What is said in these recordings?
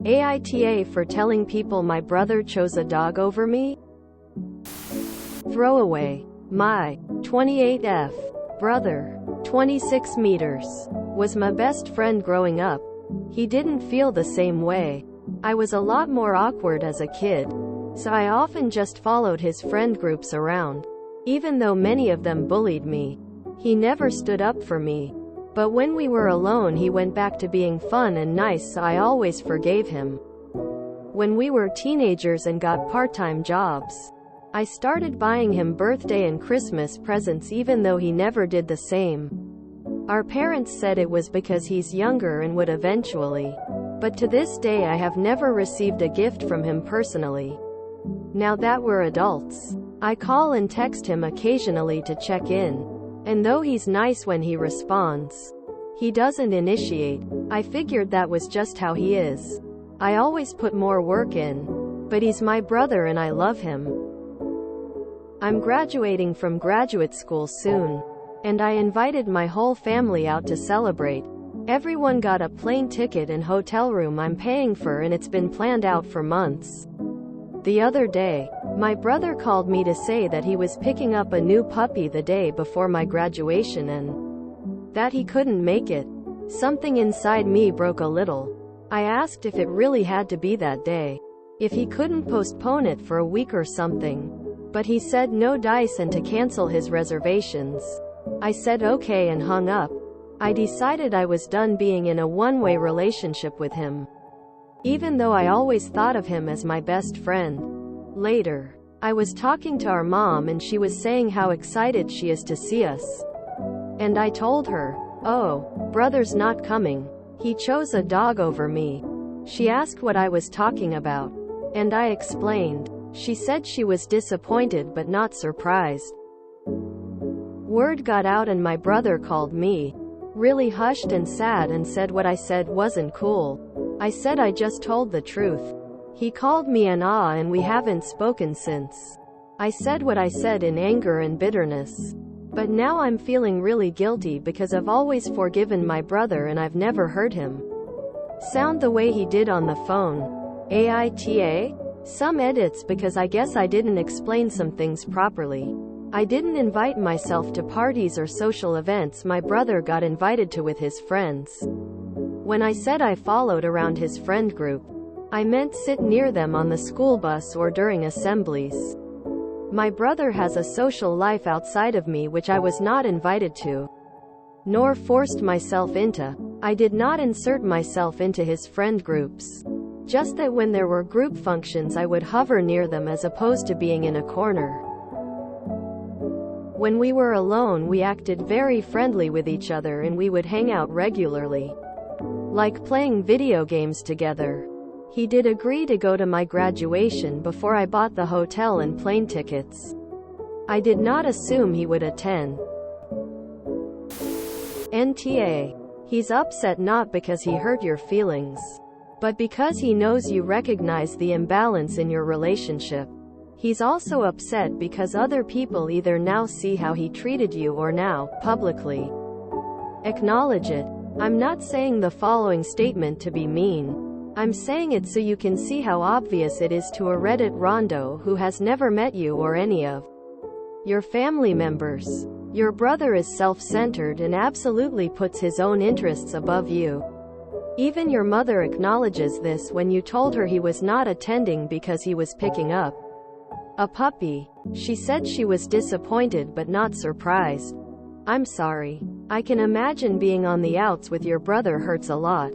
AITA for telling people my brother chose a dog over me? Throwaway. My 28F brother, 26 meters, was my best friend growing up. He didn't feel the same way. I was a lot more awkward as a kid, so I often just followed his friend groups around. Even though many of them bullied me, he never stood up for me. But when we were alone, he went back to being fun and nice, so I always forgave him. When we were teenagers and got part-time jobs, I started buying him birthday and Christmas presents even though he never did the same. Our parents said it was because he's younger and would eventually. But to this day I have never received a gift from him personally. Now that we're adults, I call and text him occasionally to check in. And though he's nice when he responds, he doesn't initiate. I figured that was just how he is. I always put more work in. But he's my brother and I love him. I'm graduating from graduate school soon, and I invited my whole family out to celebrate. Everyone got a plane ticket and hotel room I'm paying for, and it's been planned out for months. The other day, my brother called me to say that he was picking up a new puppy the day before my graduation and that he couldn't make it. Something inside me broke a little. I asked if it really had to be that day, if he couldn't postpone it for a week or something. But he said no dice and to cancel his reservations. I said okay and hung up. I decided I was done being in a one-way relationship with him, even though I always thought of him as my best friend. Later, I was talking to our mom and she was saying how excited she is to see us. And I told her, "Oh, brother's not coming. He chose a dog over me." She asked what I was talking about, and I explained. She said she was disappointed but not surprised. Word got out and my brother called me, really hushed and sad, and said what I said wasn't cool. I said I just told the truth. He called me an and we haven't spoken since. I said what I said in anger and bitterness. But now I'm feeling really guilty because I've always forgiven my brother and I've never hurt him. Sound the way he did on the phone. AITA? Some edits because I guess I didn't explain some things properly. I didn't invite myself to parties or social events my brother got invited to with his friends. When I said I followed around his friend group, I meant sit near them on the school bus or during assemblies. My brother has a social life outside of me which I was not invited to, nor forced myself into. I did not insert myself into his friend groups. Just that when there were group functions I would hover near them as opposed to being in a corner. When we were alone we acted very friendly with each other and we would hang out regularly, like playing video games together. He did agree to go to my graduation before I bought the hotel and plane tickets. I did not assume he would attend. NTA. He's upset not because he hurt your feelings, but because he knows you recognize the imbalance in your relationship. He's also upset because other people either now see how he treated you or now, publicly, acknowledge it. I'm not saying the following statement to be mean. I'm saying it so you can see how obvious it is to a Reddit Rondo who has never met you or any of your family members. Your brother is self-centered and absolutely puts his own interests above you. Even your mother acknowledges this when you told her he was not attending because he was picking up a puppy. She said she was disappointed but not surprised. I'm sorry. I can imagine being on the outs with your brother hurts a lot.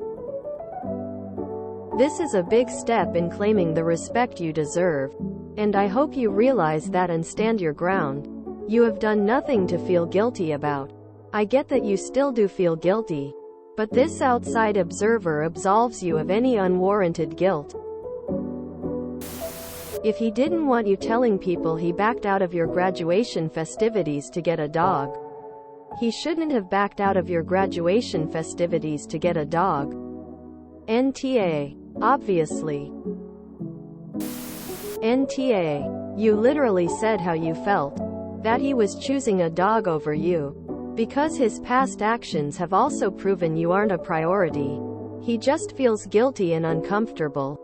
This is a big step in claiming the respect you deserve, and I hope you realize that and stand your ground. You have done nothing to feel guilty about. I get that you still do feel guilty, but this outside observer absolves you of any unwarranted guilt. If he didn't want you telling people he backed out of your graduation festivities to get a dog, he shouldn't have backed out of your graduation festivities to get a dog. NTA. Obviously. NTA. You literally said how you felt. That he was choosing a dog over you. Because his past actions have also proven you aren't a priority. He just feels guilty and uncomfortable.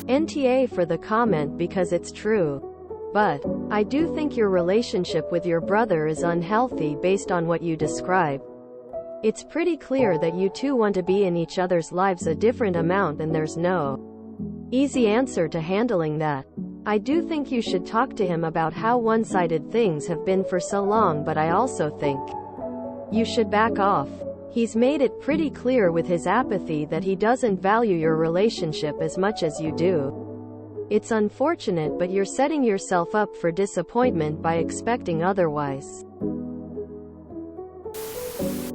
NTA for the comment because it's true. But I do think your relationship with your brother is unhealthy based on what you describe. It's pretty clear that you two want to be in each other's lives a different amount, and there's no easy answer to handling that. I do think you should talk to him about how one-sided things have been for so long, but I also think you should back off. He's made it pretty clear with his apathy that he doesn't value your relationship as much as you do. It's unfortunate, but you're setting yourself up for disappointment by expecting otherwise.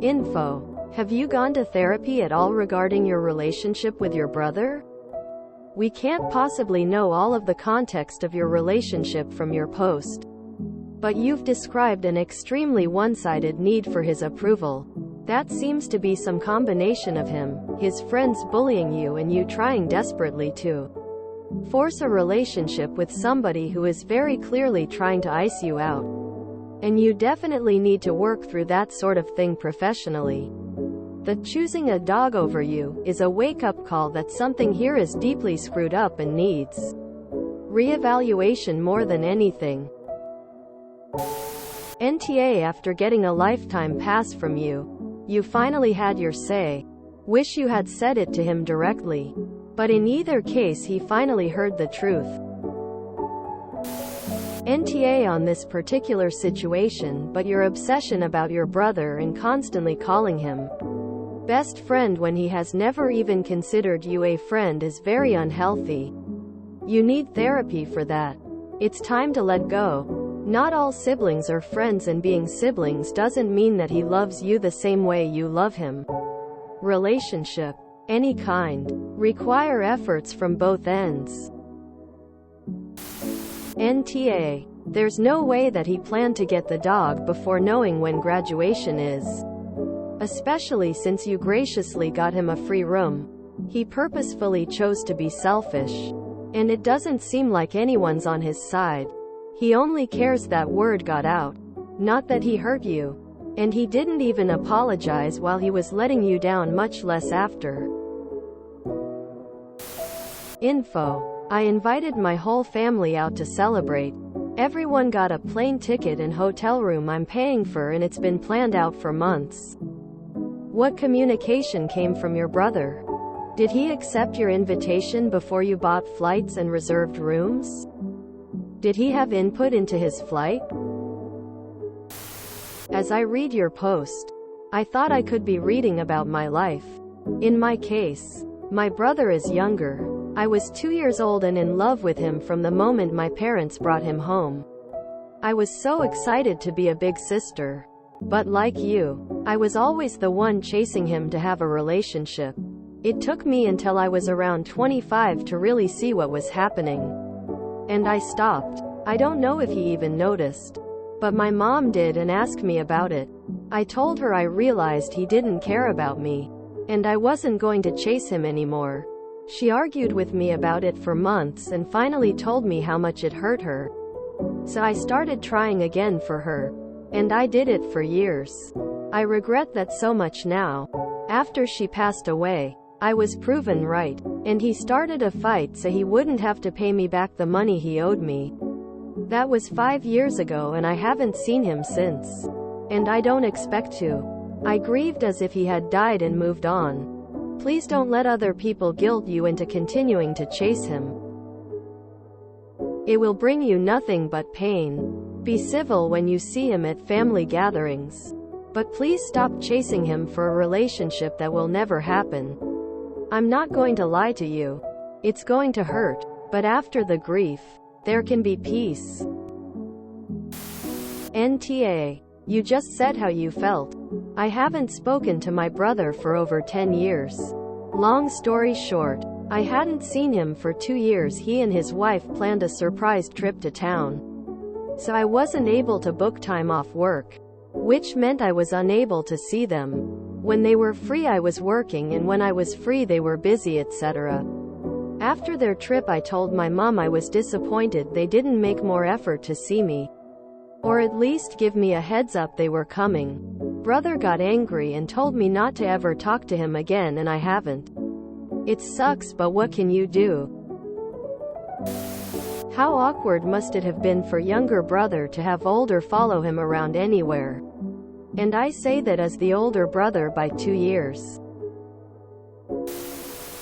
Info. Have you gone to therapy at all regarding your relationship with your brother? We can't possibly know all of the context of your relationship from your post. But you've described an extremely one-sided need for his approval. That seems to be some combination of him, his friends bullying you, and you trying desperately to force a relationship with somebody who is very clearly trying to ice you out. And you definitely need to work through that sort of thing professionally. That choosing a dog over you is a wake-up call that something here is deeply screwed up and needs reevaluation more than anything. NTA after getting a lifetime pass from you, you finally had your say. Wish you had said it to him directly. But in either case he finally heard the truth. NTA on this particular situation, but your obsession about your brother and constantly calling him best friend when he has never even considered you a friend is very unhealthy. You need therapy for that. It's time to let go. Not all siblings are friends, and being siblings doesn't mean that he loves you the same way you love him. Relationship, any kind, require efforts from both ends. NTA. There's no way that he planned to get the dog before knowing when graduation is. Especially since you graciously got him a free room. He purposefully chose to be selfish. And it doesn't seem like anyone's on his side. He only cares that word got out. Not that he hurt you. And he didn't even apologize while he was letting you down, much less after. Info. I invited my whole family out to celebrate. Everyone got a plane ticket and hotel room I'm paying for, and it's been planned out for months. What communication came from your brother? Did he accept your invitation before you bought flights and reserved rooms? Did he have input into his flight? As I read your post, I thought I could be reading about my life. In my case, my brother is younger. I was 2 years old and in love with him from the moment my parents brought him home. I was so excited to be a big sister. But like you, I was always the one chasing him to have a relationship. It took me until I was around 25 to really see what was happening. And I stopped. I don't know if he even noticed. But my mom did and asked me about it. I told her I realized he didn't care about me. And I wasn't going to chase him anymore. She argued with me about it for months and finally told me how much it hurt her. So I started trying again for her. And I did it for years. I regret that so much now. After she passed away, I was proven right. And he started a fight so he wouldn't have to pay me back the money he owed me. That was 5 years ago and I haven't seen him since. And I don't expect to. I grieved as if he had died and moved on. Please don't let other people guilt you into continuing to chase him. It will bring you nothing but pain. Be civil when you see him at family gatherings. But please stop chasing him for a relationship that will never happen. I'm not going to lie to you. It's going to hurt. But after the grief, there can be peace. NTA. You just said how you felt. I haven't spoken to my brother for over 10 years. Long story short, I hadn't seen him for 2 years. He and his wife planned a surprise trip to town. So I wasn't able to book time off work, which meant I was unable to see them. When they were free I was working, and when I was free they were busy, etc. After their trip I told my mom I was disappointed they didn't make more effort to see me. Or at least give me a heads up they were coming. Brother got angry and told me not to ever talk to him again, and I haven't. It sucks, but what can you do? How awkward must it have been for younger brother to have older follow him around anywhere? And I say that as the older brother by 2 years.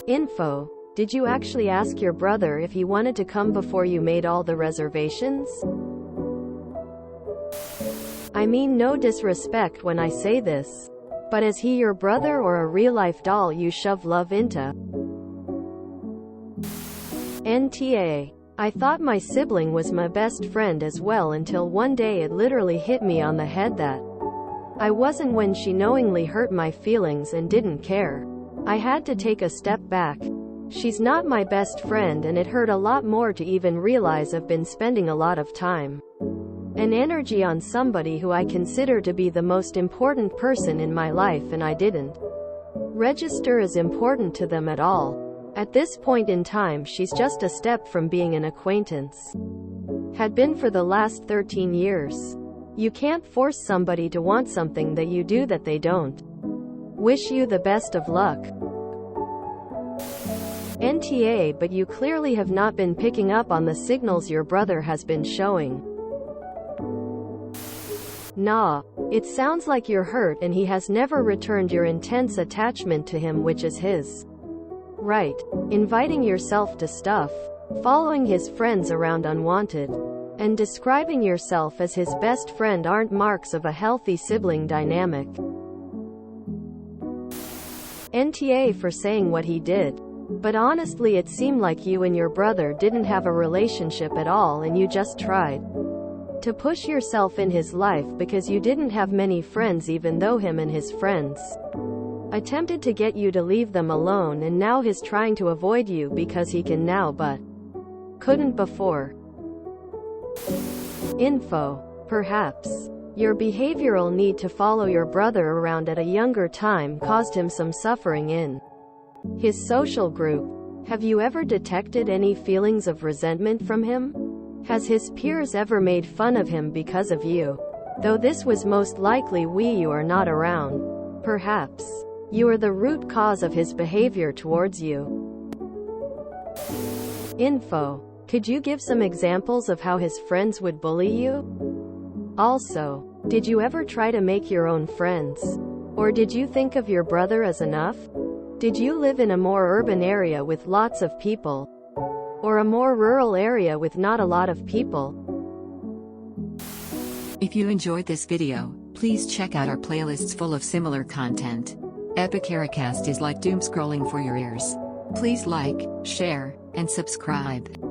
Info. Did you actually ask your brother if he wanted to come before you made all the reservations? I mean no disrespect when I say this, but is he your brother or a real-life doll you shove love into? NTA. I thought my sibling was my best friend as well until one day it literally hit me on the head that I wasn't when she knowingly hurt my feelings and didn't care. I had to take a step back. She's not my best friend, and it hurt a lot more to even realize I've been spending a lot of time and energy on somebody who I consider to be the most important person in my life, and I didn't register as important to them at all. At this point in time, she's just a step from being an acquaintance. Had been for the last 13 years. You can't force somebody to want something that you do that they don't. Wish you the best of luck. NTA, but you clearly have not been picking up on the signals your brother has been showing. Nah. It sounds like you're hurt and he has never returned your intense attachment to him, which is his right. Inviting yourself to stuff, following his friends around unwanted, and describing yourself as his best friend aren't marks of a healthy sibling dynamic. NTA for saying what he did. But honestly, it seemed like you and your brother didn't have a relationship at all, and you just tried to push yourself in his life because you didn't have many friends, even though him and his friends attempted to get you to leave them alone, and now he's trying to avoid you because he can now but couldn't before. Info. Perhaps your behavioral need to follow your brother around at a younger time caused him some suffering in his social group. Have you ever detected any feelings of resentment from him? Has his peers ever made fun of him because of you? Though this was most likely when you are not around. Perhaps you are the root cause of his behavior towards you. Info. Could you give some examples of how his friends would bully you? Also, did you ever try to make your own friends? Or did you think of your brother as enough? Did you live in a more urban area with lots of people? Or a more rural area with not a lot of people? If you enjoyed this video, please check out our playlists full of similar content. Epicaricast is like doom scrolling for your ears. Please like, share, and subscribe.